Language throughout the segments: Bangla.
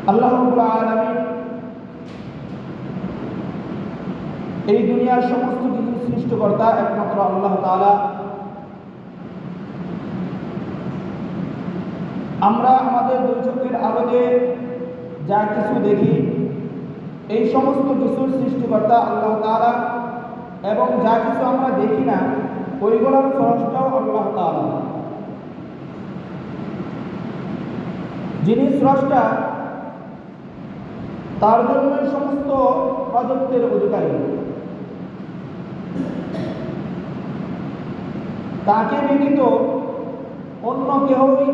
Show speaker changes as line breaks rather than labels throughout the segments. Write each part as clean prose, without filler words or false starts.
আল্লাহ রাব্বুল আলামিন এই দুনিয়ার সমস্ত কিছু সৃষ্টিকর্তা একমাত্র আল্লাহ তাআলা। আমরা আমাদের দুই চোখের আলোতে যা কিছু দেখি এই সমস্ত কিছুর সৃষ্টিকর্তা আল্লাহ তাআলা, এবং যা কিছু আমরা দেখি না ওইগুলোর স্রষ্টাও আল্লাহ তাআলা। যিনি স্রষ্টা তার জন্য সমস্ত রাজত্বের অধিকারী। তাকে ব্যতীত অন্য কেউই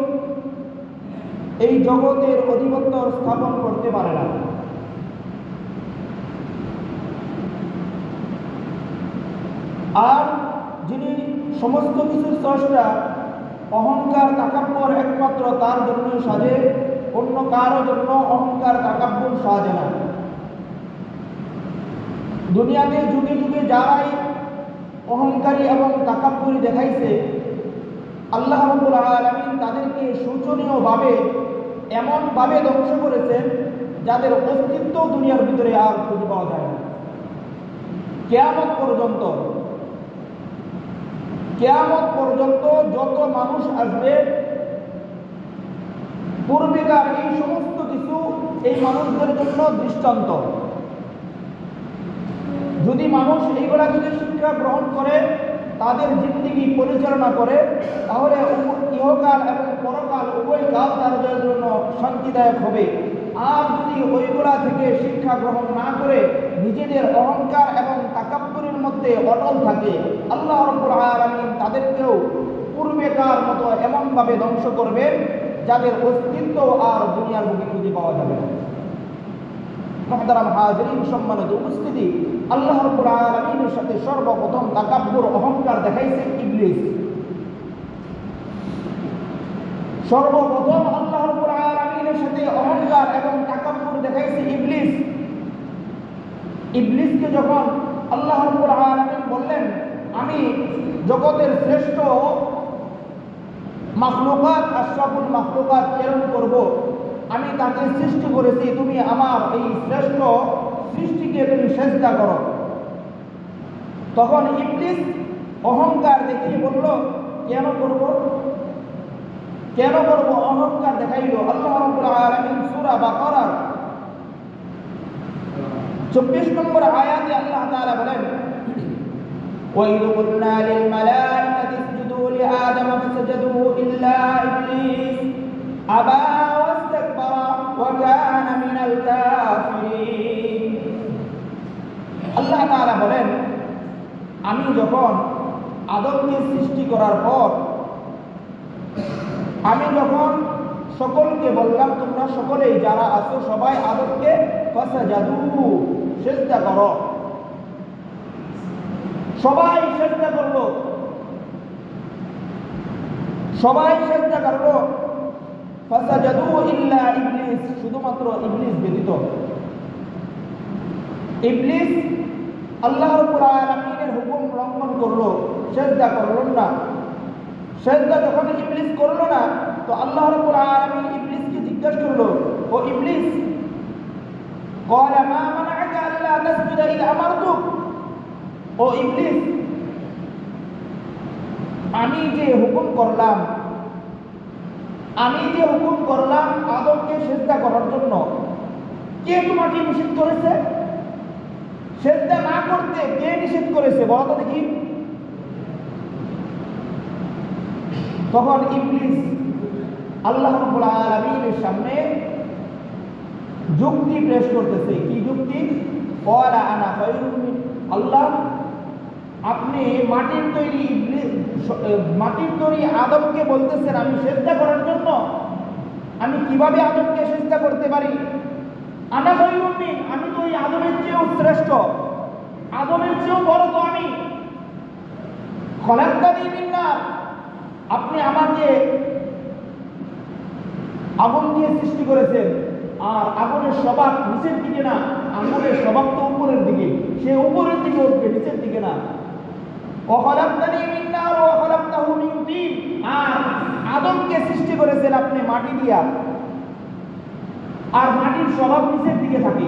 এই জগতের আধিপত্য স্থাপন করতে পারে না। আর যিনি সমস্ত কিছুর স্রষ্টা, অহংকার তাকাব্বুর একমাত্র তার জন্য সাজে, অন্য কারো জন্য অহংকার তাকাব্বুর সাজে না। দুনিয়াতে যুগে যুগে যারাই অহংকারী এবং তাকাব্বুরি দেখাইছে, আল্লাহ রাব্বুল আলামিন তাদেরকে শোচনীয়ভাবে এমনভাবে ধ্বংস করেছেন যাদের অস্তিত্ব দুনিয়ার ভিতরে আর খুঁজে পাওয়া যায় না। কিয়ামত পর্যন্ত যত মানুষ আসবে, পূর্বেকার এই সমস্ত কিছু এই মানুষদের জন্য দৃষ্টান্ত। যদি মানুষ এইগুলা যদি শিক্ষা গ্রহণ করে, তাদের জিন্দেগি পরিচালনা করে, তাহলে ইহকাল এবং পরকাল উভয় কাল তাদের জন্য শান্তিদায়ক হবে। আর যদি ওইগুলা থেকে শিক্ষা গ্রহণ না করে নিজেদের অহংকার এবং তাকাব্বুরের মধ্যে অটল থাকে, আল্লাহ রাব্বুল আলামিন তাদেরকেও পূর্বেকার মতো এমনভাবে ধ্বংস করবেন যাদের অস্তিত্ব আর দুনিয়ার বুকে খুঁজে পাওয়া যাবে না। মুহতারাম হাজিরিন, সম্মানিত উপস্থিতি, আল্লাহ রাব্বুল আলামিনের সাথে সর্বপ্রথম তাকাব্বুর অহংকার দেখাইছে ইবলিস। সর্বপ্রথম আল্লাহ রাব্বুল আলামিনের সাথে অহংকার এবং তাকাব্বুর দেখাইছে ইবলিস। ইবলিসকে যখন আল্লাহ রাব্বুল আলামিন বললেন, আমি জগতের শ্রেষ্ঠ মাখলুকাত, আশরাফুল মাখলুকাত প্রেরণ করব, আমি তাকে সৃষ্টি করেছি, তুমি আমার এই শ্রেষ্ঠ সৃষ্টিকে তুমি সেজদা করো। তখন ইবলিস অহংকার দেখিয়ে বলল, কেন করব? অহংকার দেখাইল। আল্লাহ রাব্বুল আলামিন সূরা বাকারার 24 নম্বর আয়াতে আল্লাহ তাআলা বলেন, وَإِذْ قُلْنَا لِلْمَلَائِكَةِ اسْجُدُوا لِآدَمَ فَسَجَدُوا إِلَّا إِبْلِيسَ أَبَى وَاسْتَكْبَرَ وَكَانَ مِنَ الْكَافِرِينَ। আল্লাহ তাআলা বলেন, আমি যখন আদমকে সৃষ্টি করার পর আমি যখন সকলকে বললাম, তোমরা সকলেই যারা আছো সবাই আদমকে ফাসাজাদু, সিজদা করো। সবাই সিজদা করলো, ফাসাজাদু ইল্লা ইবলিস, শুধুমাত্র ইবলিস ব্যতীত। ইবলিস আল্লাহ রাব্বুল আলামিনের হুকুম লঙ্ঘন করলো, সিজদা করলো না। সিজদা যখন ইবলিস করলো না, তো আল্লাহ রাব্বুল আলামিন ইবলিসকে জিজ্ঞাসা করলো, ও ইবলিস, ক্বালা মা মানাআকা আল্লা তাসজুদা ইয আমারতুক, ও ইবলিস, আমি যে হুকুম করলাম আদমকে সিজদা করার জন্য, কে তোমাকে নিষেধ করেছে? সিজদা না করতে কে নিষেধ করেছে বলো তো দেখি? তখন ইবলিস আল্লাহ রাব্বুল আলামিনের সামনে যুক্তি পেশ করতেছে। কি যুক্তি? ক্বালা আনা খায়রুম মিন, আল্লাহ, আপনি মাটির তৈরি আদমকে বলতেছেন আমি সিজদা করার জন্য? আমি কিভাবে আদমকে সিজদা করতে পারি? আনা খায়রুম মিন, আমি তো এই আদমের চেয়েও শ্রেষ্ঠ, আদমের চেয়েও বড় তো আমি। খলাকতানি মিন নার, আপনি আমাকে আগুন দিয়ে সৃষ্টি করেছেন, আর আগুনের স্বভাব নিচের দিকে না, আগুনের স্বভাব তো উপরের দিকে, সে উপরের দিকে উঠবে, নিচের দিকে না। ওয়াখালাকতানি মিন নার ওয়া খালাকতাহু মিন তিন, আর আদমকে সৃষ্টি করেছেন আপনি মাটি দিয়া, আর মাটির স্বভাব নিচের দিকে থাকে,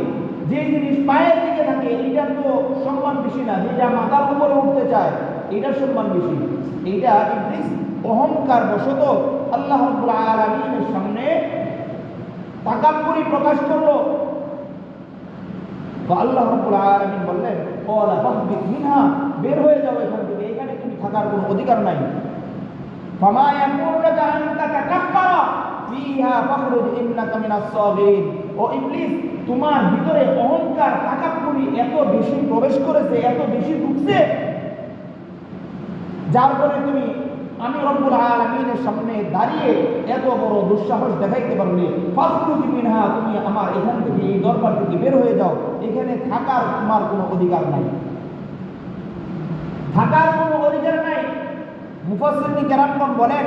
যে জিনিস পায়ের দিকে থাকে এইটার তো সম্মান বেশি না, যেটা মাথার উপরে উঠতে চায় এটার সম্মান বেশি। এইটা ইবলিস অহংকার বশত আল্লাহ রাব্বুল আলামিনের সামনে তাকাব্বুরি প্রকাশ করলো। তো আল্লাহ রাব্বুল আলামিন বললেন, ক্বালা ফাহবিত মিনহা, বের হয়ে যাও এখান থেকে, এখানে তুমি থাকার কোনো অধিকার নাই। ফামা ইয়াকুনু লাকা আন তাতাকাব্বারা ফিহা ফাখরুজ ইন্নাকা মিনাস সাগিরিন। ও ইবলিস, তোমার ভিতরে অহংকার তাকাব্বুরি এত বেশি প্রবেশ করেছে, এত বেশি ঢুকছে, যার ফলে তুমি আমি রব্বুল আলামিনের সামনে দাঁড়িয়ে এত বড় দুঃসাহস দেখাইতে পারলে। ফাখরুজ মিনহা, তুমি আমার এখান থেকে, এই দরবার থেকে বের হয়ে যাও, এখানে থাকার তোমার কোনো অধিকার নাই, থাকার কোনো অধিকার নাই। মুফাসসিরিন কেরামগণ বলেন,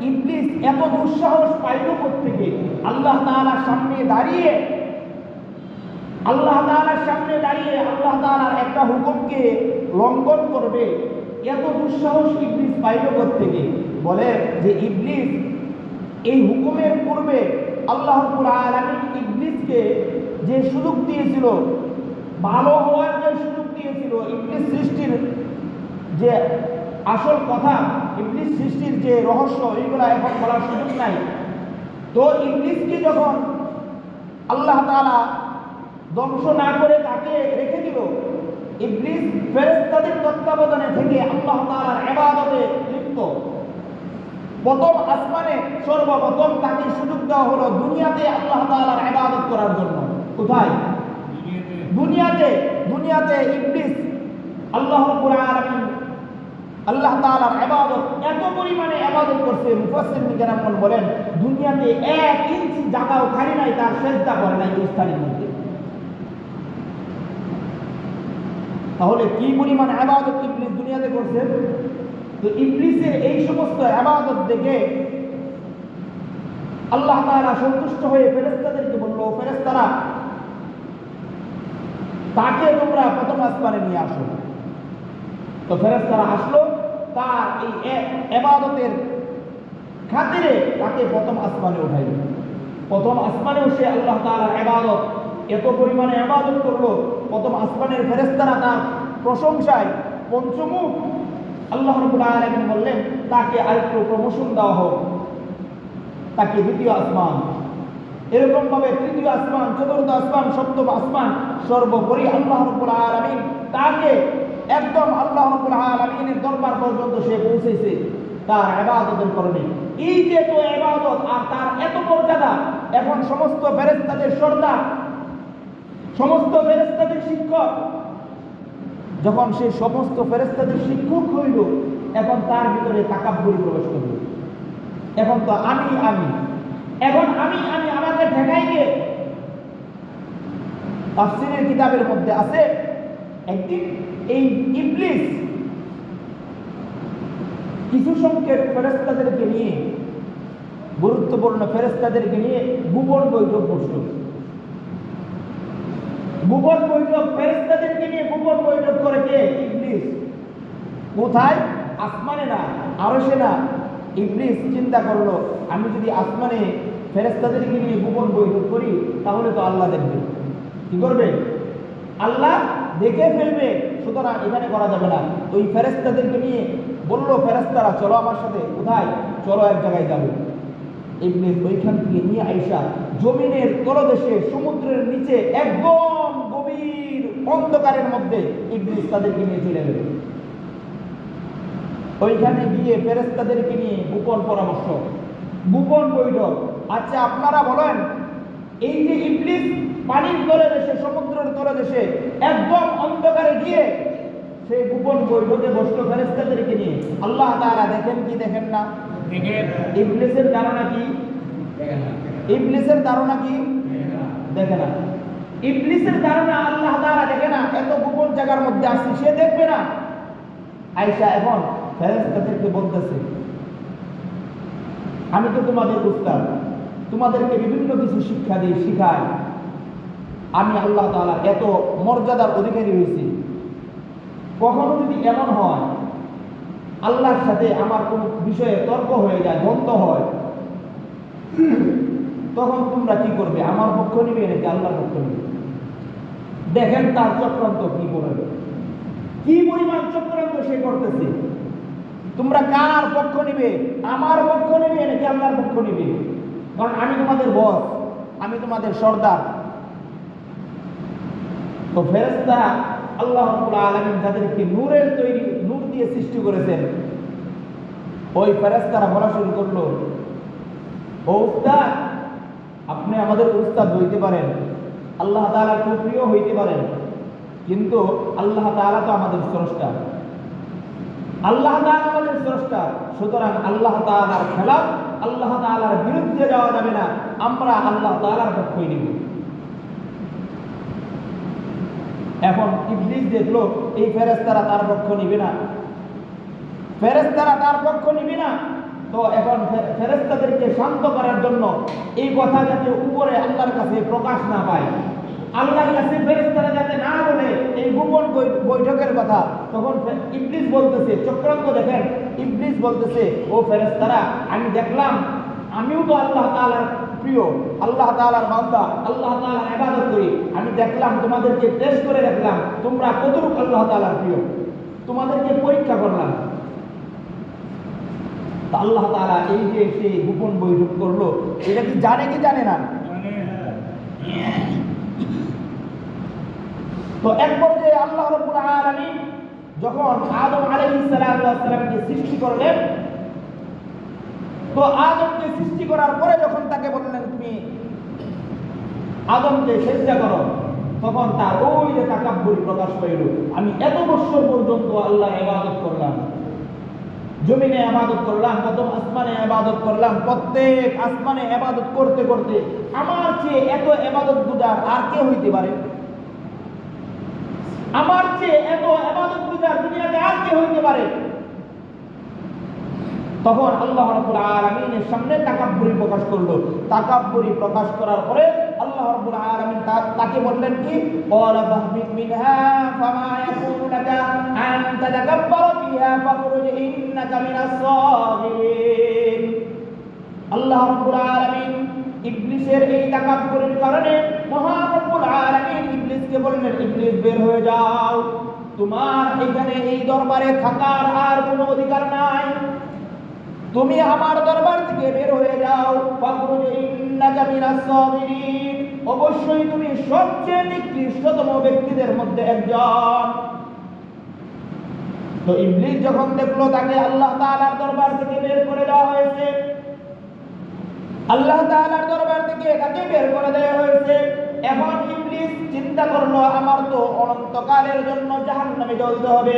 ইবলিস এত দুঃসাহস পাইল কোত্থেকে? আল্লাহ তাআলার সামনে দাঁড়িয়ে, আল্লাহ তাআলার সামনে দাঁড়িয়ে আল্লাহ তাআলার একটা হুকুমকে লঙ্ঘন করবে, এত দুঃসাহস ইবলিস পাইল কোত্থেকে? বলে যে ইবলিস এই হুকুমের পূর্বে আল্লাহ রাব্বুল আলামিন ইবলিসকে যে সুযোগ দিয়েছিল, ভালো হওয়ার যে সুযোগ দিয়েছিল, ইবলিস সৃষ্টির যে আসল কথা, ইবলিস সৃষ্টির যে রহস্য, এইগুলো এখন বলার সুযোগ নাই। তো ইবলিসকে যখন আল্লাহ তাআলা ধ্বংস না করে তাকে রেখে দিল, ইবলিস ফেরেশতাদের তত্ত্বাবধানে থেকে আল্লাহ তাআলার ইবাদতে লিপ্ত। প্রথম আসমানে সর্বপ্রথম তাকে সুযোগ দেওয়া হলো দুনিয়াতে আল্লাহ তাআলার ইবাদত করার জন্য। কোথায়? দুনিয়াতে। দুনিয়াতে ইবলিস আল্লাহ রাব্বুল আলামিন, আল্লাহ তাআলার ইবাদত এত পরিমাণে ইবাদত করছে, মুফাসসিরিন কেরামগণ বলেন দুনিয়াতে 1 ইঞ্চি জায়গাও খালি নাই তার সিজদা করে নাই এই স্থানের মধ্যে। তাহলে কি পরিমাণ ইবাদত ইবলিস দুনিয়াতে করছে? তো ইবলিসের এই সমস্ত ইবাদত দেখে আল্লাহ তাআলা সন্তুষ্ট হয়ে ফেরেশতাদেরকে বলল, ফেরেশতারা তাকে তোমরা প্রথম আসমানে নিয়ে আসো। তো ফেরেশতারা আসলো, তার এই ইবাদতের খাতিরে তাকে প্রথম আসমানে উঠাইল। প্রথম আসমানেও সে আল্লাহ তাআলার ইবাদত এত পরিমাণে ইবাদত করলো, প্রথম আসমানের ফেরেশতারা তার প্রশংসায় পঞ্চমুখ। আল্লাহ রাব্বুল আলামিন বললেন তাকে আরেকটু প্রমোশন দেওয়া হোক, তাকে দ্বিতীয় আসমান, এরকম ভাবে তৃতীয় আসমান, চতুর্থ আসমান, সপ্তম আসমান, সর্বোপরি আল্লাহ রাব্বুল আলামিন তাকে একদম আল্লাহ রাব্বুল আলামিনের দরবার পর্যন্ত সে পৌঁছেছে তার ইবাদতের কারণে। এই যে তো ইবাদত আর তার এত মর্যাদা, এখন সমস্ত ফেরেশতাদের সর্দার, সমস্ত ফেরেশতাদের শিক্ষক, যখন সে সমস্ত ফেরেশতাদের শিক্ষক হইল, এখন তার ভিতরে তাকাব্বুরি প্রবেশ করল। এখন তো আমি এখন আমি আমাকে ঠেকাই কে? তাফসীরের কিতাবের মধ্যে আছে, একদিন এই ইবলিস কিছু সংখ্যক ফেরেশতাদেরকে নিয়ে, গুরুত্বপূর্ণ ফেরেশতাদেরকে নিয়ে গোপন বৈঠক বসল। গোপন বৈঠক, ফেরেশতাদেরকে নিয়ে গোপন বৈঠক করে কে? ইবলিস। কোথায়? আসমানে না, আরশে না। ইবলিস চিন্তা করলো, আমি যদি আসমানে ফেরেশতাদেরকে নিয়ে গোপন বৈঠক করি তাহলে তো আল্লাহ দেখবে। কি করবে? আল্লাহ দেখে ফেলবে, সুতরাং এখানে করা যাবে না। ওই ফেরেশতাদেরকে নিয়ে বলল, ফেরেশতারা চলো আমার সাথে। কোথায়? চলো এক জায়গায় যাবো। ইবলিস ওইখান থেকে নিয়ে আইসা জমিনের তলদেশে, সমুদ্রের নিচে একদম গভীর অন্ধকারের মধ্যে ইবলিস তাদেরকে নিয়ে চলে গেল। ওইখানে গিয়ে ফেরেশতাদেরকে নিয়ে গোপন পরামর্শ, গোপন বৈঠক। আচ্ছা আপনারা বলেন, এই যে ইবলিস পানির তলদেশে, সমুদ্রের তলদেশে একদম অন্ধকারে গিয়ে সেই গোপন বৈঠকে বসলো ফেরেশতাদেরকে নিয়ে, আল্লাহ তাআলা দেখেন কি দেখেন না? ইবলিসের ধারণা কি? ইবলিসের ধারণা কি? দেখে না। ইবলিসের ধারণা আল্লাহ তাআলা দেখে না, এত গোপন জায়গার মধ্যে আসছে, সে দেখবে না। আয়েশা এখন ফেরেশতাদেরকে বলতেছে, আমি তো তোমাদের উস্তাদ, তোমাদেরকে বিভিন্ন কিছু শিক্ষা দিই, শিখাই। আমি আল্লাহ তাআলা এত মর্যাদার অধিকারী হয়েছি, কখনো যদি এমন হয় আল্লাহর সাথে আমার কোনো বিষয়ে তর্ক হয়ে যায়, দ্বন্দ্ব হয়, তখন তোমরা কি করবে? আমার পক্ষ নিবে নাকি আল্লাহর পক্ষ নিবে? দেখেন তার চক্রান্ত কি করবে, কি পরিমাণ চক্রান্ত সে করতেছে। তোমরা কার পক্ষ নিবে? আমার পক্ষ নিবে নাকি আল্লাহর পক্ষ নিবে? কারণ আমি তোমাদের বস, আমি তোমাদের সর্দার। তো ফেরেশতা আল্লাহ রাব্বুল আলামিন যাদেরকে নূরের তৈরি, নূর দিয়ে সৃষ্টি করেছেন, ওই ফেরেশতারা বলা শুরু করলো, ও উস্তাদ, আপনি আমাদের উস্তাদ হইতে পারেন, আল্লাহ তাআলার খুব প্রিয় হইতে পারেন, কিন্তু আল্লাহ তাআলা তো আমাদের স্রষ্টা, আল্লাহ তাআলা আমাদের স্রষ্টা, সুতরাং আল্লাহ তাআলার খেলাফ, আল্লাহ তাআলার বিরুদ্ধে যাওয়া যাবে না, আমরা আল্লাহ তাআলার পক্ষই নিব। এখন ইবলিস দেখলো এই ফেরেশতারা তার পক্ষ নিবে না, ফেরেশতারা তার পক্ষ নিবে না। তো এখন ফেরেশতাদেরকে শান্ত করার জন্য এই কথা যাতে উপরে আল্লাহর কাছে প্রকাশ না পায়, আল্লাহর কাছে ফেরেশতারা যাতে না বলে এই গোপন বৈঠকের কথা, তখন ইবলিস বলতেছে, চক্রান্ত দেখেন, ইবলিস বলতেছে, ও ফেরেশতারা, আমি দেখলাম আমিও তো আল্লাহ তাআলার প্রিয়, আল্লাহ তাআলার বান্দা, আল্লাহ তাআলার ইবাদত করি, আমি দেখলাম তোমাদেরকে টেস্ট করে দেখলাম তোমরা কতটুকু আল্লাহ তাআলার প্রিয়, তোমাদেরকে পরীক্ষা করলাম। আল্লাহ তাআলা এই যে সে গোপন বৈঠক করলো, এটা কি জানে কি জানে না? তো এক পর্যায়ে আল্লাহ রাব্বুল আলামিন যখন আদম আলাইহিস সালামকে সৃষ্টি করলেন, তো আদমকে সৃষ্টি করার পরে যখন তাকে বললেন তুমি আদমকে সিজদা করো, তখন তার ওই যে তাকাব্বুর প্রকাশ পাইল, আমি এত বছর পর্যন্ত আল্লাহর ইবাদত করলাম, জমিনে ইবাদত করলাম, প্রথম আসমানে ইবাদত করলাম, প্রত্যেক আসমানে ইবাদত করতে করতে আমার চেয়ে এত ইবাদত গুজার আর কে হইতে পারে? আমার চেয়ে এত ইবাদত গুজার দুনিয়াতে আর কে হইতে পারে? তখন আল্লাহ রাব্বুল আলামিনের সামনে তাকাব্বুরি প্রকাশ করলো। তাকাব্বুরি প্রকাশ করার পরে আল্লাহ রাব্বুল আলামিন তাকে বললেন কি, ক্বালা ফাহবিত মিনহা ফামা ইয়াকুনু লাকা আন তাতাকাব্বারা ফিহা ফাখরুজ ইন্নাকা মিনাস সাগিরিন। আল্লাহ রাব্বুল আলামিন ইবলিসের এই তাকাব্বুরির কারণে মহান রব্বুল আলামিন ইবলিসকে বললেন, ইবলিস বের হয়ে যাও, তোমার এখানে এই দরবারে থাকার আর কোনো অধিকার নাই, তুমি আমার দরবার থেকে বের হয়ে যাও। ফাখরুজ ইন্নাকা মিনাস সাগিরিন, অবশ্যই তুমি সবচেয়ে নিকৃষ্টতম ব্যক্তিদের মধ্যে একজন। তো ইবলিস যখন দেখলো তাকে আল্লাহ তাআলার দরবার থেকে বের করে দেওয়া হয়েছে, আল্লাহ তাআলার দরবার থেকে তাকে বের করে দেওয়া হয়েছে, এখন ইবলিস চিন্তা করলো আমার তো অনন্তকালের জন্য জাহান্নামে জ্বলতে হবে,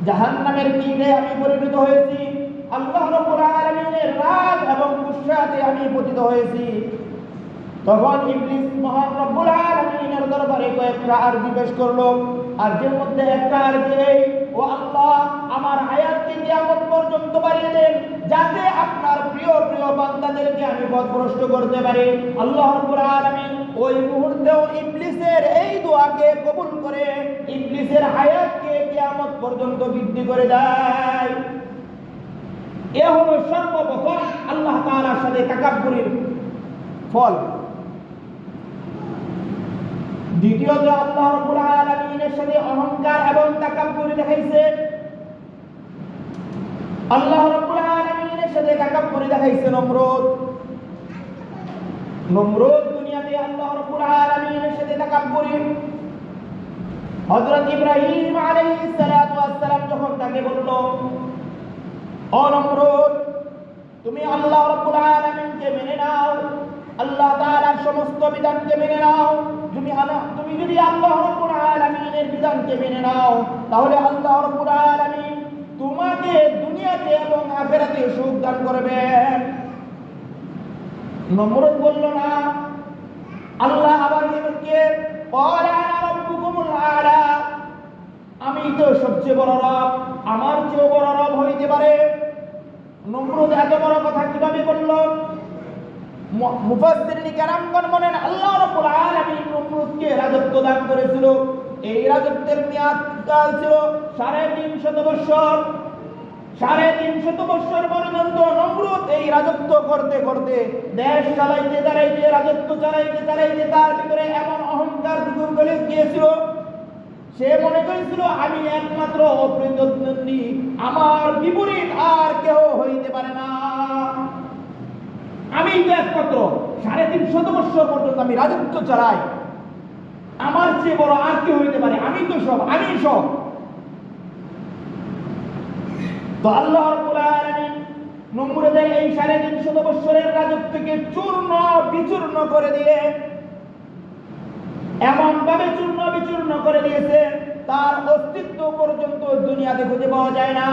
জাহান্নামের কীটে আমি পরিণত হয়েছি, আল্লাহ রাব্বুল আলামিনের রাগ এবং গুসাতে আমি পতিত হয়েছি। তখন ইবলিস মহান রব্বুল আলামিনের দরবারে কয়েকটা আরজি পেশ করলো, আরজির মধ্যে একটা আরজি এই, ও আল্লাহ, আমার হায়াতকে কিয়ামত পর্যন্ত বাড়িয়ে দেন, যাতে আপনার প্রিয় প্রিয় বান্দাদেরকে আমি পথভ্রষ্ট করতে পারি। আল্লাহ রাব্বুল আলামিন ওই মুহূর্তেও ইবলিসের এই দোয়াকে কবুল করে ইবলিসের হায়াতকে কিয়ামত পর্যন্ত বৃদ্ধি করে দেয়। এ হলো সর্বপ্রথম আল্লাহ তাআলার সাথে তাকাব্বুরের ফল। দ্বিতীয়ত আল্লাহ রাব্বুল আলামিনের সাথে অহংকার এবং তাকাব্বুর দেখাইছে, আল্লাহ রাব্বুল আলামিনের সাথে তাকাব্বুর দেখাইছে নমরুদ। নমরুদ দুনিয়াতে আল্লাহ রাব্বুল আলামিনের সাথে তাকাব্বুর, হযরত ইব্রাহিম আলাইহিস সালাতু ওয়াস সালাম যখন তাকে বলল, ও নমরুদ, তুমি আল্লাহ রাব্বুল আলামিনকে মেনে নাও, আল্লাহ তাআলার সমস্ত বিধানকে মেনে নাও, তুমি যদি আল্লাহ রাব্বুল আলামিনের বিধানকে মেনে নাও, তাহলে আল্লাহ রাব্বুল আলামিন তোমাকে দুনিয়াতে এবং আখিরাতে সুখ দান করবেন। নমরুদ বলল না, আল্লাহ আবার কে, ক্বালা আনা রাব্বুকুমুল আ'লা, আমি তো সবচেয়ে বড় রব, আমার চেয়ে বড় রব হইতে পারে? নমরুদ এত বড় কথা কিভাবে বলল? মুফাসসিরিন কেরামগণ বলেন, আল্লাহ রাব্বুল আলামিন নমরুদকে রাজত্ব দান করেছিল, এই রাজত্বের মেয়াদ কাল ছিল 350 বছর। 350 বছর পর্যন্ত নমরুদ এই রাজত্ব করতে করতে দেশ চালাইতে চালাইতে রাজত্ব চালাইতে চালাইতে তার ভিতরে এমন অহংকার দূর করে গিয়েছিল, সে মনে করেছিল আমি একমাত্র অপ্রতিদ্বন্দ্বী, আমার বিপরীত আর কেউ হইতে পারে না, আমি তো একমাত্র। 350 বছর পর্যন্ত আমি রাজত্ব চালাই, আমার চেয়ে বড় আর কেউ হইতে পারে, আমি তো সব, আমি সব। তো আল্লাহ রাব্বুল আলামিন নমরুদের এই 350 বছরের রাজত্বকে চূর্ণ বিচূর্ণ করে দিয়ে এমন ভাবে চূর্ণ বিচূর্ণ করে দিয়েছে তার অস্তিত্ব পর্যন্ত দুনিয়াতে খুঁজে পাওয়া যায় না।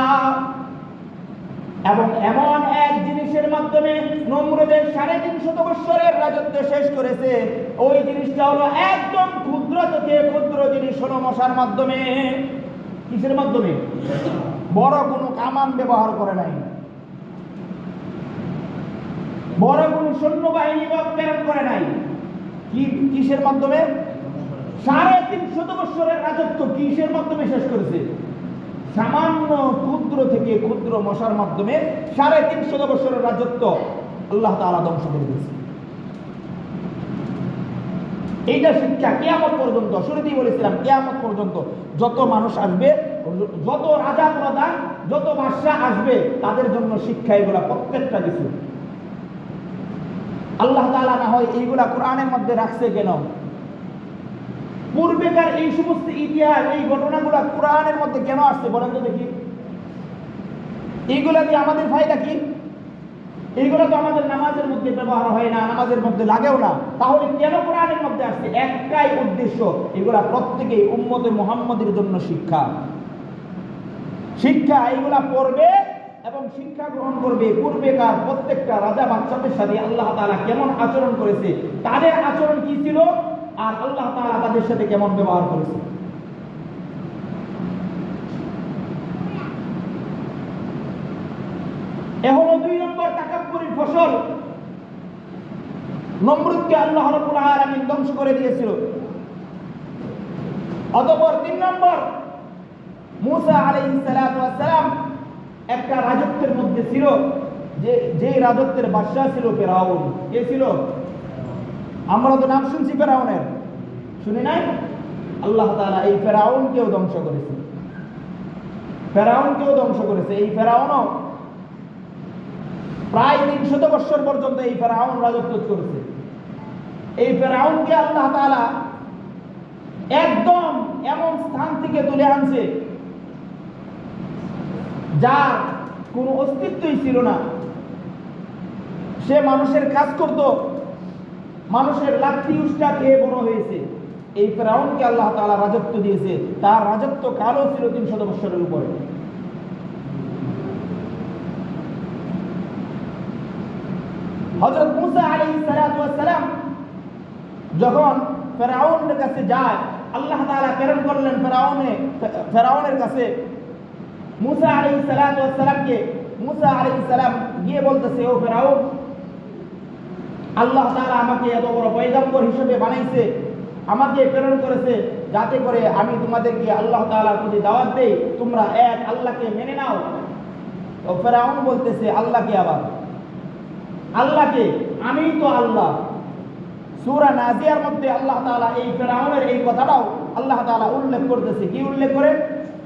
এবং এমন এক জিনিসের মাধ্যমে নমরুদের 350 বছরের রাজত্ব শেষ করেছে, ওই জিনিসটা হলো একদম ক্ষুদ্র থেকে ক্ষুদ্র জিনিস হলো মশার মাধ্যমে। কিসের মাধ্যমে? বড় কোনো কামান ব্যবহার করে নাই, বড় কোনো সৈন্যবাহিনী প্রেরণ করে নাই। কিসের মাধ্যমে? 350 বছরের রাজত্ব কিসের মাধ্যমে শেষ করেছে? সামান্য ক্ষুদ্র থেকে ক্ষুদ্র মশার মাধ্যমে 350 বছরের রাজত্ব আল্লাহ তাআলা ধ্বংস করে দিয়েছে। এইটা শিক্ষা কিয়ামত পর্যন্ত। শুরুতেই বলেছিলাম কিয়ামত পর্যন্ত যত মানুষ আসবে, যত রাজা প্রধান, যত বাদশা আসবে, তাদের জন্য শিক্ষা এগুলা প্রত্যেকটা কিছু। আল্লাহ তাআলা না হয় এইগুলা কোরআনের মধ্যে রাখছে কেন? পূর্বেকার এই সমস্ত ইতিহাস, এই ঘটনাগুলো কোরআনের মধ্যে কেন আসছে বলেন তো দেখি? এইগুলা দিয়ে আমাদের ফায়দা কি? এইগুলো তো আমাদের নামাজের মধ্যে ব্যবহার হয় না, নামাজের মধ্যে লাগেও না, তাহলে কেন কোরআনের মধ্যে আসছে? একটাই উদ্দেশ্য, এগুলা প্রত্যেকেই উম্মতে মুহাম্মদের জন্য শিক্ষা। শিক্ষা এগুলা পড়বে এবং শিক্ষা গ্রহণ করবে। পূর্বেকার প্রত্যেকটা রাজা বাদশাদের সাথে আল্লাহ তাআলা কেমন আচরণ করেছে, তাদের আচরণ কি ছিল, আর আল্লাহ তাআলা তাদের সাথে কেমন ব্যবহার করেছে। এহলো 2 নম্বর তাকাব্বুরের ফসল। নমরুদকে আল্লাহ রাব্বুল আলামিন ধ্বংস করে দিয়েছিল। অতঃপর 3 নম্বর, মূসা আলাইহিস সালাতু ওয়াস সালাম একটা রাজত্বের মধ্যে ছিল, যে রাজত্বের বাদশা ছিল ফেরাউন। কে ছিল? আমরা তো নাম শুনছি ফেরাউনের, শুনি নাই? আল্লাহ তাআলা এই ফেরাউনকেও ধ্বংস করেছে, ফেরাউনকেও ধ্বংস করেছে। এই ফেরাউনও প্রায় 300 বছর পর্যন্ত এই ফেরাউন রাজত্ব করেছে। এই ফেরাউনকে আল্লাহ তাআলা একদম এমন স্থান থেকে তুলে আনছে যার কোনো অস্তিত্বই ছিল না। সে মানুষের কাজ করত, মানুষের লাঠি উষ্টা খেয়ে বড় হয়েছে। এই ফেরাউনকে আল্লাহ তাআলা রাজত্ব দিয়েছে, তার রাজত্ব কালও ছিল 300 বছরের উপরে। হযরত মূসা আলাইহিস সালাতু ওয়াস সালাম যখন ফেরাউনের কাছে যায়, আল্লাহ তাআলা প্রেরণ করলেন ফেরাউনের কাছে মূসা আলাইহিস সালাতু ওয়াস সালামকে। মূসা আলাইহিস সালাম গিয়ে বলতেছে, ও ফেরাউন, আল্লাহ তাআলা আমাকে এত বড় পয়গম্বর হিসেবে বানাইছে, আমাকে প্রেরণ করেছে যাতে করে আমি তোমাদেরকে আল্লাহ তাআলার প্রতি দাওয়াত দেই, তোমরা এক আল্লাহকে মেনে নাও। তো ফেরাউন বলতেছে, আল্লাহকে? আবার আল্লাহকে? আমি তো আল্লাহ। সূরা নাজিয়ার মধ্যে আল্লাহ তাআলা এই ফেরাউনের এই কথাটাও আল্লাহ তাআলা উল্লেখ করতেছে। কি উল্লেখ করে?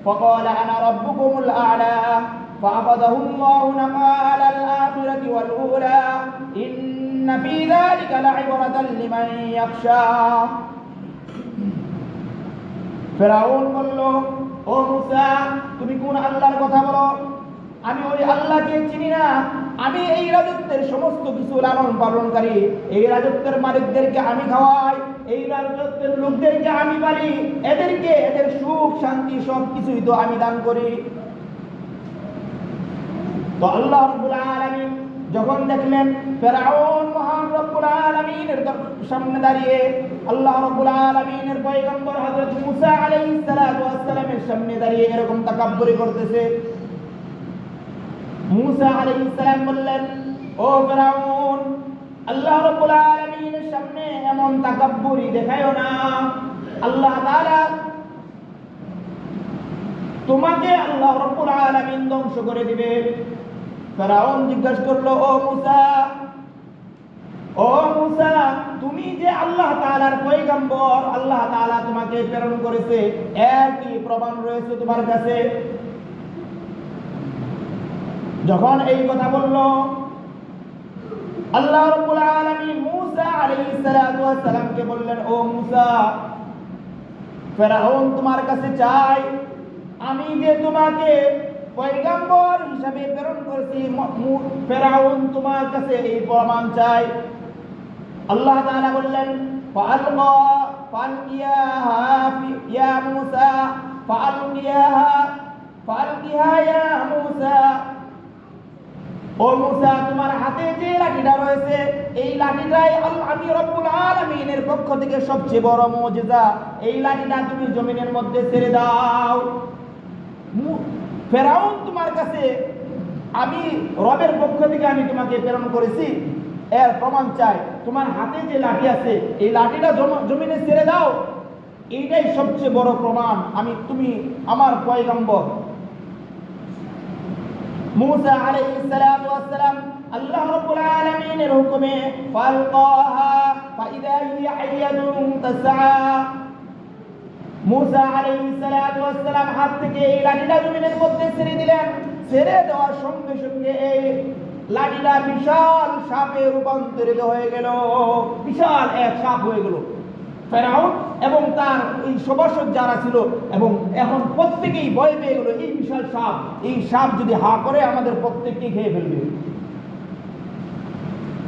ফাকালা আনা রাব্বুকুমুল আ'লা ফাআখাযাহু আল্লাহু নাকালাল আখিরাতি ওয়াল উলা ইন্না ফী যালিকা লা'iবরাতান লিমান ইয়াখশা। ফেরাউন বলল, ও মূসা, তুমি কোন আল্লাহর কথা বলো? আমি ওই আল্লাহকে চিনি না। আমি এই রাজত্বের সমস্ত কিছু লালন পালনকারী, এই রাজত্বের মালিকদেরকে আমি খাওয়াই, এই রাজত্বের লোকদেরকে আমি পালি, এদেরকে এদের সুখ শান্তি সবকিছুই তো আমি দান করি। তো আল্লাহ রাব্বুল আলামিন যখন দেখলেন ফেরাউন মহান রব্বুল আলামিনের সামনে দাঁড়িয়ে, আল্লাহ রাব্বুল আলামিনের পয়গম্বর হযরত মূসা আলাইহিস সালাতু ওয়াস সালামের সামনে দাঁড়িয়ে এরকম তাকাব্বুরি করতেছে, মূসা আলাইহিস সালাম বললেন, ও ফেরাউন, আল্লাহ রাব্বুল আলামিনের সামনে এমন তাকাব্বুরি দেখায়ো না। আল্লাহ তাআলা তোমাকে আল্লাহ রাব্বুল আলামিন ধ্বংস করে দিবে। ফেরাউন জিজ্ঞাসা করলো, ও মুসা, তুমি যে আল্লাহ তাআলার পয়গম্বর, আল্লাহ তাআলা তোমাকে প্রেরণ করেছে, এর কি প্রমাণ রয়েছে তোমার কাছে? যখন এই কথা বলল, আল্লাহ রাব্বুল আলামিন মূসা আলাইহিস সালাতু ওয়াস সালামকে বললেন, ও মূসা, ফেরাউন তোমার কাছে চাই আমি যে তোমাকে পয়গম্বর হিসাবে প্রেরণ করেছি, ফেরাউন তোমার কাছে এই প্রমাণ চাই। আল্লাহ তাআলা বললেন, ফালকিয়াহা ইয়া মূসা, ফালকিহা ইয়া মূসা। ও মূসা, তোমার হাতে যে লাঠিটা রয়েছে, এই লাঠিটাই আমি রব্বুল আলামিনের পক্ষ থেকে সবচেয়ে বড় মুজিজা। এই লাঠিটা তুমি জমিনের মধ্যে ছেড়ে দাও। ফেরাউন তোমার কাছে আমি রবের পক্ষ থেকে আমি তোমাকে প্রেরণ করেছি, এর প্রমাণ চাই। তোমার হাতে যে লাঠি আছে, এই লাঠিটা জমিনে ছেড়ে দাও, এইটাই সবচেয়ে বড় প্রমাণ তুমি আমার পয়গম্বর। মূসা আলাইহিস সালাতু ওয়াস সালাম আল্লাহ রাব্বুল আলামিনের হুকুমে ফালকাহা ফাইদা হিয়া হাইয়াতুন তাসআ। মূসা আলাইহিস সালাতু ওয়াস সালাম হাত থেকে এই লাঠিটা জমিনের মধ্যে ছেড়ে দিলেন। ছেড়ে দেওয়ার সঙ্গে সঙ্গে এই লাঠিটা বিশাল সাপে রূপান্তরিত হয়ে গেল, বিশাল এক সাপ হয়ে গেল। ফেরাউন এবং তার এই সভাসদ যারা ছিল, এবং এখন প্রত্যেকেই ভয় পেয়ে গেল, এই বিশাল সাপ, এই সাপ যদি হা করে আমাদের প্রত্যেককেই খেয়ে ফেলবে।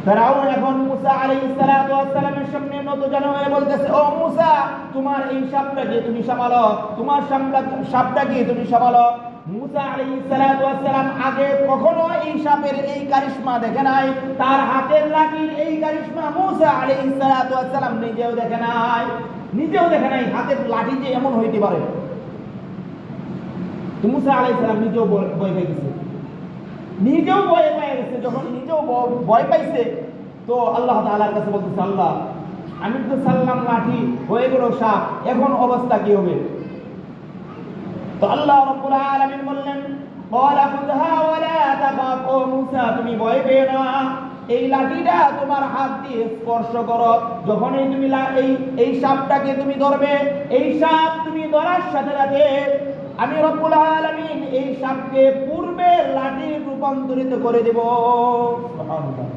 ফেরাউন এখন মূসা আলাইহিস সালাতু ওয়াস সালামের সামনে নতজানু হয়ে বলতেছে, ও মূসা, তোমার এই সাপটাকে তুমি সামলাও, তোমার সাপটাকে তুমি সামলাও। মূসা আলাইহিস সালাতু ওয়াস সালাম আগে কখনো এই সাপের এই কারিশমা দেখে নাই, তার হাতের লাঠির এই কারিশমা মূসা আলাইহিস সালাতু ওয়াস সালাম নিজেও দেখে নাই, হাতের লাঠি যে এমন হইতে পারে। তো মূসা আলাইহিস সালাম নিজেও ভয় পেয়ে গেছে, যখন নিজেও ভয় পাইছে, তো আল্লাহ তাআলার কাছে বলতেছে, আল্লাহ, আমি তো সাল্লাম লাঠি হয়ে গেল সাপ, এখন অবস্থা কি হবে? তো আল্লাহ রাব্বুল আলামিন বললেন, ক্বালা খুযহা ওয়া লা তাখাফ। ও মূসা, তুমি ভয় পেও না, এই লাঠিটা তোমার হাত দিয়ে স্পর্শ করো। যখনই তুমি এই সাপটাকে তুমি ধরবে, এই সাপ তুমি ধরার সাথে সাথে আমি রব্বুল আলামিন এই সাপকে পূর্বের লাঠি রূপান্তরিত করে দেব। সুবহানাল্লাহ।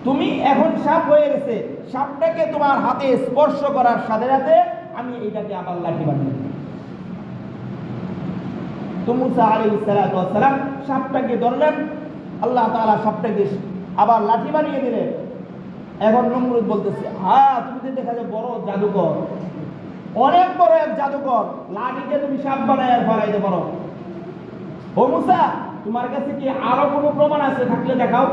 তুমি এখন সাপ হয়ে গেছে, সাপটাকে তোমার হাতে স্পর্শ করার সাথে সাথে আমি এটাকে আবার লাঠি বানিয়ে দেব। তো মূসা আলাইহিস সালাতু ওয়াস সালাম সাপটাকে ধরলেন, আল্লাহ তাআলা সাপটাকে আবার লাঠি বানিয়ে দিলেন। এখন নমরুদ বলতেছে, তুমি তো দেখা যায় বড় জাদুকর, অনেক বড় এক জাদুকর, লাঠিকে তুমি সাপ বানায় ফেলাইতে পারো। ও মূসা, তোমার কাছে কি আরো কোনো প্রমাণ আছে? থাকলে দেখাও।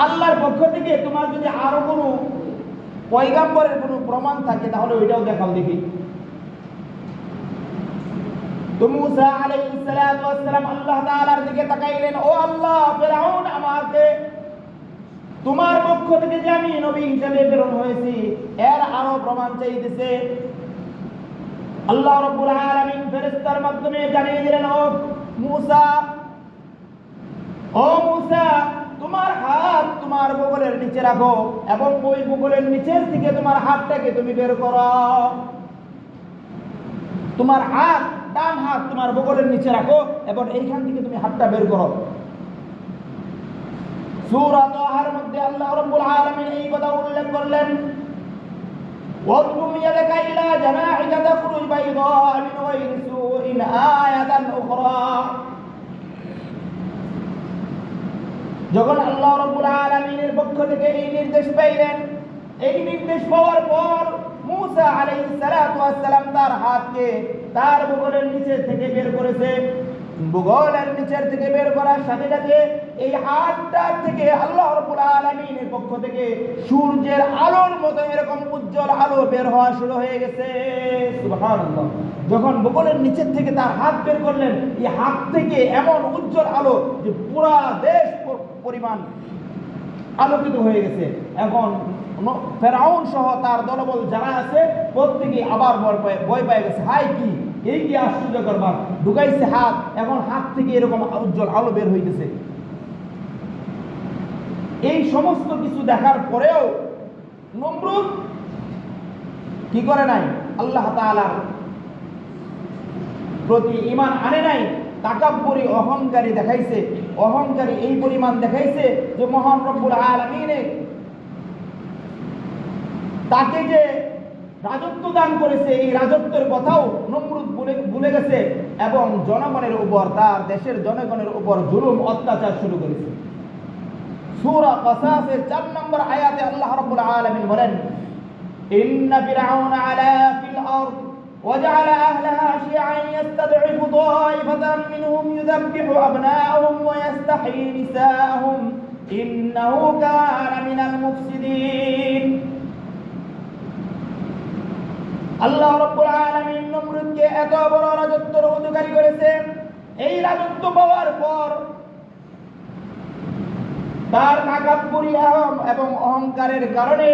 আল্লাহর পক্ষ থেকে তোমার যদি আরো কোনো পয়গম্বরের কোনো প্রমাণ থাকে, তাহলে ওইটাও দেখাও দেখি। তো মূসা আলাইহিস সালাতু ওয়াস সালাম আল্লাহ তাআলার দিকে তাকাইলেন, ও আল্লাহ, ফিরআউন আমাকে তোমার পক্ষ থেকে যে আমি নবী হিসেবে প্রেরণ হয়েছি, এর আরো প্রমাণ চাইতেছে। আল্লাহ রাব্বুল আলামিন ফেরেশতার মাধ্যমে জানিয়ে দিলেন, ও মূসা, তোমার হাত তোমার বগলের নিচে রাখো, এবং ওই বগলের নিচের থেকে তোমার হাতটাকে তুমি বের করো। তোমার হাত, ডান হাত তোমার বগলের নিচে রাখো, এবং এইখান থেকে তুমি হাতটা বের করো। সূরা তাহার মধ্যে আল্লাহ রাব্বুল আলামিন এই কথা উল্লেখ করলেন, ওয়াদুম ইয়াদাকা ইলা জানাহিকা তাখরুজ বাইদা মিন গায়রি সুইন আয়াতান উখরা। যখন আল্লাহ রাব্বুল আলামিনের পক্ষ থেকে এই নির্দেশ পাইলেন, এই নির্দেশ পাওয়ার পর মূসা আলাইহিস সালাতু ওয়াস সালাম তার হাতকে তার বগলের নিচে থেকে বের করেছে। বগলের নিচের থেকে বের করার সাথে সাথে এই হাতটা থেকে আল্লাহ রাব্বুল আলামিনের পক্ষ থেকে সূর্যের আলোর মতো এরকম উজ্জ্বল আলো বের হওয়া শুরু হয়ে গেছে। সুবহানাল্লাহ। যখন বগলের নিচের থেকে তার হাত বের করলেন, এই হাত থেকে এমন উজ্জ্বল আলো যে পুরা দেশ পরিমাণ আলোকিত হয়ে গেছে। এখন ফেরাউন সহ তার দলবল যারা আছে, প্রত্যেকে আবার ভয় পেয়ে গেছে, হাই কি এই কি আশ্চর্য করবার, ঢুকাইছে হাত, এখন হাত থেকে এরকম উজ্জ্বল আলো বের হইতেছে। এই সমস্ত কিছু দেখার পরেও নমরুদ কি করে নাই? আল্লাহ তাআলার প্রতি ঈমান আনে নাই, তাকাব্বুরি অহংকারী দেখাইছে। অহংকারী এই পরিমাণ দেখাইছে যে মহান রব্বুল আলামিন তাকে যে রাজত্ব দান করেছে, এই রাজত্বের কথাও নমরুদ ভুলে গেছে এবং জনগণের উপর, তার দেশের জনগণের উপর জুলুম অত্যাচার শুরু করেছে। সূরা কাসাসের 4 নম্বর আয়াতে আল্লাহ রাব্বুল আলামিন বলেন, ইন্না ফিরআউনা আলা ফিল আরদ وجعل أهلها شيعا يستضعف طائفة منهم يذبح أبناءهم ويستحيي نساءهم إنه كان من المفسدين। আল্লাহ রাব্বুল আলামিন নমরুদকে এত বড় রাজত্বের অধিকারী করেছেন। এই রাজত্ব পাওয়ার পর তার তাকাব্বুরি এবং অহংকারের কারণে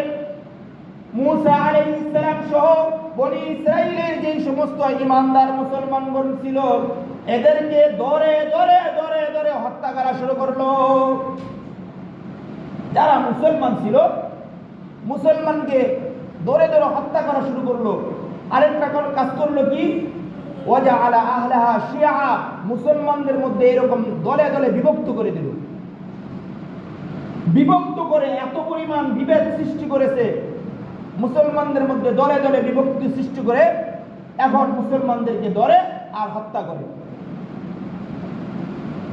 মূসা আলাইহিস সালাম সহ বনি ইসরাইলের যে সমস্ত ঈমানদার মুসলমানগণ ছিল, এদেরকে ধরে ধরে ধরে ধরে হত্যা করা শুরু করলো। যারা মুসলমান ছিল, মুসলমানকে ধরে ধরে হত্যা করা শুরু করলো। আরেকটা কাজ করলো কি? ওয়াজআলা আহলাহা শিয়া, মুসলমানদের মধ্যে এরকম দলে দলে বিভক্ত করে দিল। বিভক্ত করে এত পরিমাণ বিভেদ সৃষ্টি করেছে, মুসলমানদের মধ্যে দলে দলে বিভক্তি সৃষ্টি করে এখন মুসলমানদেরকে ধরে আর হত্যা করে।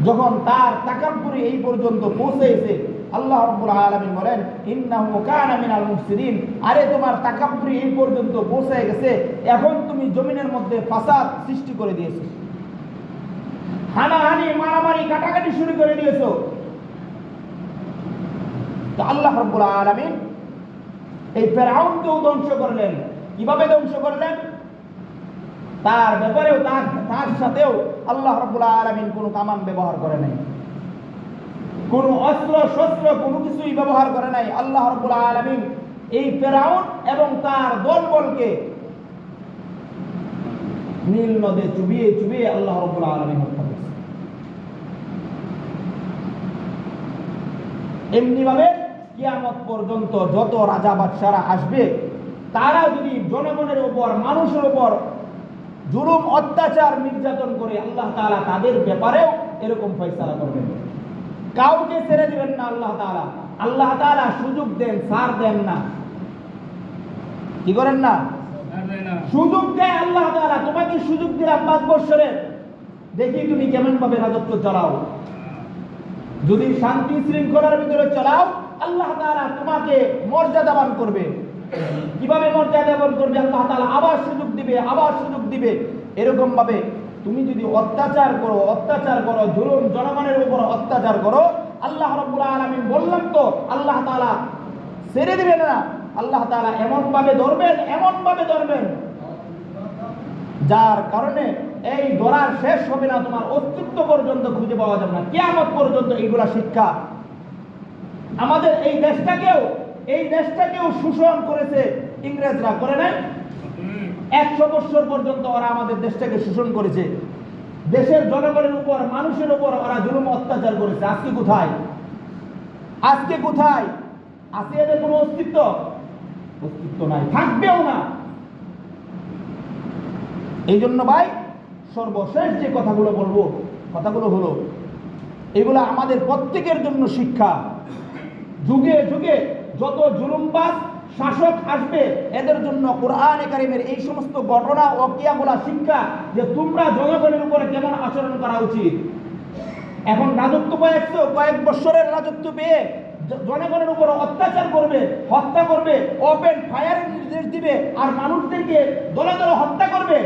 যখন তার তাকাব্বুরি এই পর্যন্ত পৌঁছেছে, আল্লাহ রাব্বুল আলামিন বলেন, ইন্নাহু কানা মিনাল মুফসিদিন। আরে তোমার তাকাব্বুরি এই পর্যন্ত পৌঁছে গেছে, এখন তুমি জমিনের মধ্যে ফাসাদ সৃষ্টি করে দিয়েছো, হানাহানি মারামারি কাটাকাটি শুরু করে দিয়েছো। তো আল্লাহ রাব্বুল আলামিন এই ফেরাউনকেও ধ্বংস করলেন। কিভাবে ধ্বংস করলেন? তার ব্যাপারেও তার সাথেও আল্লাহ রাব্বুল আলামিন কোনো কামান ব্যবহার করে নাই, কোনো অস্ত্র শস্ত্র কোনো কিছুই ব্যবহার করে নাই। আল্লাহ রাব্বুল আলামিন এই ফেরাউন এবং তার দলবলকে নীল নদে চুবিয়ে চুবিয়ে আল্লাহ রাব্বুল আলামিন হত্যা করেছে। এমনি ভাবে কিয়ামত পর্যন্ত যত রাজা বাদশারা আসবে, তারা যদি জনগণের উপর, মানুষের উপর জুলুম অত্যাচার নির্যাতন করে, আল্লাহ তাআলা তাদের ব্যাপারেও এরকম ফয়সালা করবেন। কাউকে ছেড়ে দিবেন না আল্লাহ তাআলা। আল্লাহ তাআলা সুযোগ দেন, ছাড় দেন না। কি করেন না? সুযোগ দেয় আল্লাহ তাআলা। তোমাকে সুযোগ দিলাম 5 বছরের, দেখি তুমি কেমন ভাবে রাজত্ব চালাও। যদি শান্তি শৃঙ্খলার ভিতরে চালাও, আল্লাহ তাআলা তোমাকে মর্যাদাবান করবে। কিভাবে মর্যাদাবান করবে? আল্লাহ তাআলা আবার সুযোগ দিবে, আবার সুযোগ দিবে। এরকম ভাবে তুমি যদি অত্যাচার করো, জুলুম জনগণের উপর অত্যাচার করো, আল্লাহ রাব্বুল আলামিন বললাম তো আল্লাহ তাআলা ছেড়ে দিবেন না। আল্লাহ তাআলা এমন ভাবে ধরবেন যার কারণে এই ধরার শেষ হবে না, তোমার অস্তিত্ব পর্যন্ত খুঁজে পাওয়া যাবে না, কিয়ামত পর্যন্ত এইগুলা শিক্ষা। আমাদের এই দেশটাকেও শোষণ করেছে ইংরেজরা, করে নাই? 100 বছর পর্যন্ত ওরা আমাদের দেশটাকে শোষণ করেছে। দেশের জনগণের উপর, মানুষের উপর ওরা জুলুম অত্যাচার করেছে। আজকে কোথায়? আছে এদের কোনো অস্তিত্ব নাই, থাকবেও না। এই জন্য ভাই, সর্বশেষ যে কথাগুলো বলবো, কথাগুলো হলো এগুলো আমাদের প্রত্যেকের জন্য শিক্ষা। যুগে যুগে যত জুলুমবাজ শাসক আসবে, এদের জন্য কোরআনে কারিমের এই সমস্ত ঘটনা ও কিয়াগুলা শিক্ষা, যে তোমরা জনগণের উপরে কেমন আচরণ করা উচিত। এখন রাজত্ব কয়েক বছরের রাজত্ব পেয়ে জনগণের উপর অত্যাচার করবে, হত্যা করবে, ওপেন ফায়ারের নির্দেশ দিবে, আর মানুষদেরকে দলে দলে হত্যা করবে,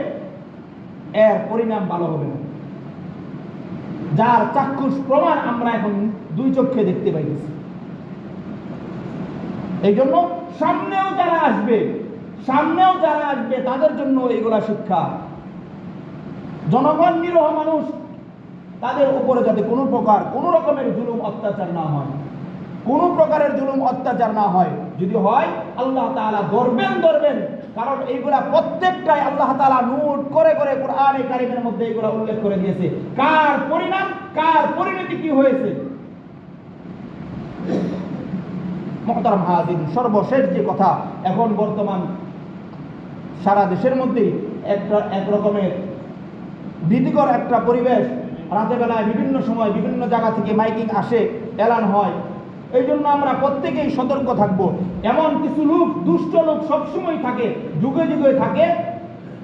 এর পরিণাম ভালো হবে না। যার চাক্ষুষ প্রমাণ আমরা এখন 2 চক্ষে দেখতে পাইতেছি। এই জন্য সামনেও যারা আসবে তাদের জন্য এগুলা শিক্ষা। জনগণ নিরহ মানুষ, তাদের উপরে যাতে কোনো রকমের জুলুম অত্যাচার না হয়, কোনো প্রকারের জুলুম অত্যাচার না হয়। যদি হয় আল্লাহ তাআলা ধরবেন, কারণ এইগুলা প্রত্যেকটাই আল্লাহ তাআলা নোট করে করে কোরআনে কারীমের মধ্যে এইগুলা উল্লেখ করে দিয়েছে, কার পরিণাম কার পরিণতি কি হয়েছে। মুহতারাম হাজির, সর্বশেষ যে কথা, এখন বর্তমান সারা দেশের মধ্যেই এক রকমের ভীতিকর একটা পরিবেশ। রাতের বেলায় বিভিন্ন সময় বিভিন্ন জায়গা থেকে মাইকিং আসে, এলান হয়। এই জন্য আমরা প্রত্যেকেই সতর্ক থাকব। এমন কিছু লোক, দুষ্ট লোক সবসময় থাকে, যুগে যুগে থাকে,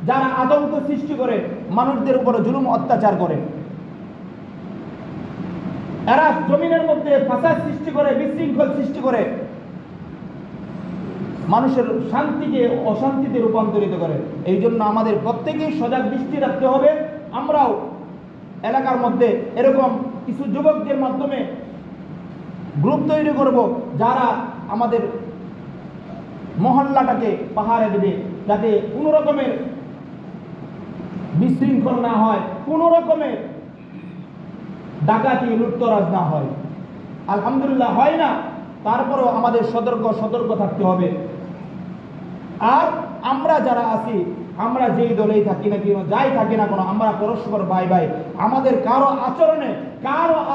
যারা আতঙ্ক সৃষ্টি করে, মানুষদের উপরে জুলুম অত্যাচার করে। এরা জমিনের মধ্যে ফাসাদ সৃষ্টি করে, বিশৃঙ্খল সৃষ্টি করে, মানুষের শান্তিকে অশান্তিতে রূপান্তরিত করে। এই জন্য আমাদের প্রত্যেকেই সজাগ দৃষ্টি রাখতে হবে। আমরাও এলাকার মধ্যে এরকম কিছু যুবকদের মাধ্যমে গ্রুপ তৈরি করব, যারা আমাদের মহল্লাটাকে পাহাড়ে দেবে, যাতে কোনো রকমের বিশৃঙ্খল না হয়, কোনো রকমের ডাকাতি লুটতরাজ না হয়। আলহামদুলিল্লাহ হয় না, তারপরেও আমাদের সতর্ক থাকতে হবে। আর আমরা যারা আছি, আমরা যেই দলেই থাকি না কেন, যাই থাকি না কেন, আমরা পরস্পর ভাই, আমাদের কারো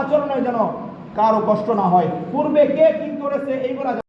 আচরণে যেন কারো কষ্ট না হয়। পূর্বে কে কি করেছে এইগুলা